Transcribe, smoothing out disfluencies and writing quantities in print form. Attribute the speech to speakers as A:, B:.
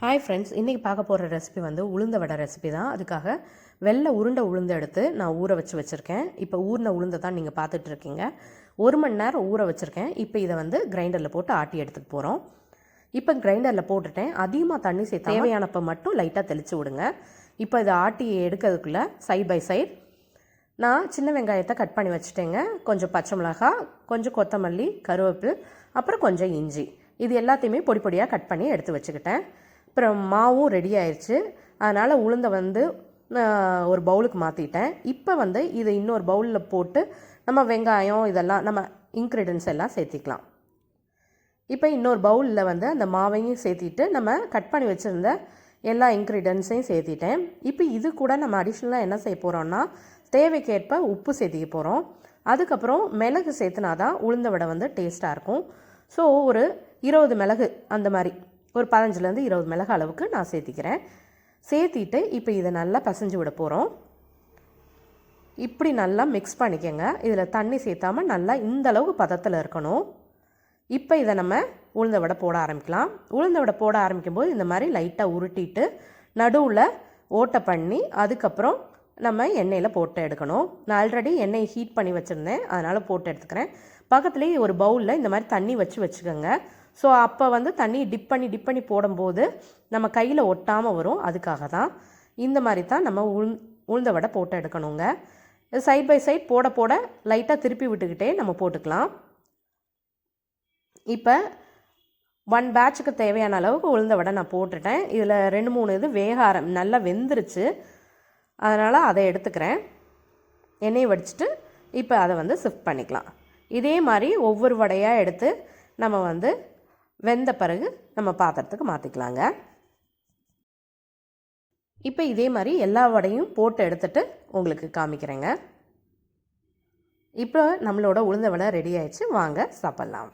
A: Hi friends, இன்றைக்கி பார்க்க போகிற ரெசிபி வந்து உளுந்த வடை ரெசிபி தான். அதுக்காக வெள்ளை உருண்டை உளுந்து எடுத்து நான் ஊற வச்சுருக்கேன். இப்போ ஊறின உளுந்தை தான் நீங்கள் பார்த்துட்ருக்கீங்க. 1 மணி நேரம் ஊற வச்சுருக்கேன். இப்போ இதை வந்து கிரைண்டரில் போட்டு ஆட்டி எடுத்துக்க போகிறோம். இப்போ கிரைண்டரில் போட்டுட்டேன். அதிகமாக தண்ணி சேர்த்து தேவையானப்போ மட்டும் லைட்டாக தெளித்து விடுங்க. இப்போ இதை ஆட்டி எடுக்கிறதுக்குள்ளே சைட் பை சைட் நான் சின்ன வெங்காயத்தை கட் பண்ணி வச்சுட்டேங்க. கொஞ்சம் பச்சை மிளகாய், கொஞ்சம் கொத்தமல்லி, கருவேப்பில், அப்புறம் கொஞ்சம் இஞ்சி, இது எல்லாத்தையுமே பொடி பொடியாக கட் பண்ணி எடுத்து வச்சுக்கிட்டேன். அப்புறம் மாவும் ரெடி ஆயிடுச்சு. அதனால் உளுந்தை வந்து ஒரு பவுலுக்கு மாற்றிட்டேன். இப்போ வந்து இதை இன்னொரு பவுலில் போட்டு நம்ம வெங்காயம் இதெல்லாம் நம்ம இன்க்ரீடியன்ஸ் எல்லாம் சேர்த்திக்கலாம். இப்போ இன்னொரு பவுலில் வந்து அந்த மாவையும் சேர்த்திட்டு நம்ம கட் பண்ணி வச்சுருந்த எல்லா இன்க்ரீடியன்ஸையும் சேர்த்திட்டேன். இப்போ இது கூட நம்ம அடிஷ்னலாக என்ன செய்ய போகிறோம்னா, தேவைக்கேற்ப உப்பு சேர்த்திக்க போகிறோம். அதுக்கப்புறம் மிளகு சேர்த்துனா தான் உளுந்த வடை வந்து டேஸ்ட்டாக இருக்கும். ஸோ ஒரு 20 மிளகு, அந்த மாதிரி ஒரு 15லேருந்து 20 மிளகு அளவுக்கு நான் சேர்த்திக்கிறேன். சேர்த்திட்டு இப்போ இதை நல்லா பசைஞ்சு விட போகிறோம். இப்படி நல்லா மிக்ஸ் பண்ணிக்கோங்க. இதில் தண்ணி சேர்த்தாமல் நல்லா இந்த அளவுக்கு பதத்தில் இருக்கணும். இப்போ இதை நம்ம உளுந்த வடை போட ஆரம்பிக்கலாம். உளுந்த வடை போட ஆரம்பிக்கும்போது இந்த மாதிரி லைட்டாக உருட்டிட்டு நடுவில் ஓட்டை பண்ணி அதுக்கப்புறம் நம்ம எண்ணெயில் போட்டு எடுக்கணும். நான் ஆல்ரெடி எண்ணெயை ஹீட் பண்ணி வச்சுருந்தேன், அதனால் போட்டு எடுத்துக்கிறேன். பக்கத்துலேயே ஒரு பவுலில் இந்த மாதிரி தண்ணி வச்சுக்கோங்க. ஸோ அப்போ வந்து தண்ணி டிப் பண்ணி போடும்போது நம்ம கையில் ஒட்டாமல் வரும். அதுக்காக தான் இந்த மாதிரி தான் நம்ம உளுந்த வடை போட்டு எடுக்கணுங்க. சைட் பை சைட் போட லைட்டாக திருப்பி விட்டுக்கிட்டே நம்ம போட்டுக்கலாம். இப்போ 1 பேட்சுக்கு தேவையான அளவுக்கு உளுந்த வடை நான் போட்டுட்டேன். இதில் 2-3 இது நல்லா வெந்துருச்சு. அதனால் அதை எடுத்துக்கிறேன். எண்ணெயை வடிச்சிட்டு இப்போ அதை வந்து ஷிஃப்ட் பண்ணிக்கலாம். இதே மாதிரி ஒவ்வொரு வடையாக எடுத்து நம்ம வந்து வெந்த பிறகு நம்ம பாத்திரத்துக்கு மாற்றிக்கலாங்க. இப்போ இதே மாதிரி எல்லா வடையும் போட்டு எடுத்துகிட்டு உங்களுக்கு காமிக்கிறேங்க. இப்போ நம்மளோட உளுந்த வடை ரெடி ஆயிடுச்சு. வாங்க சாப்பிட்லாம்.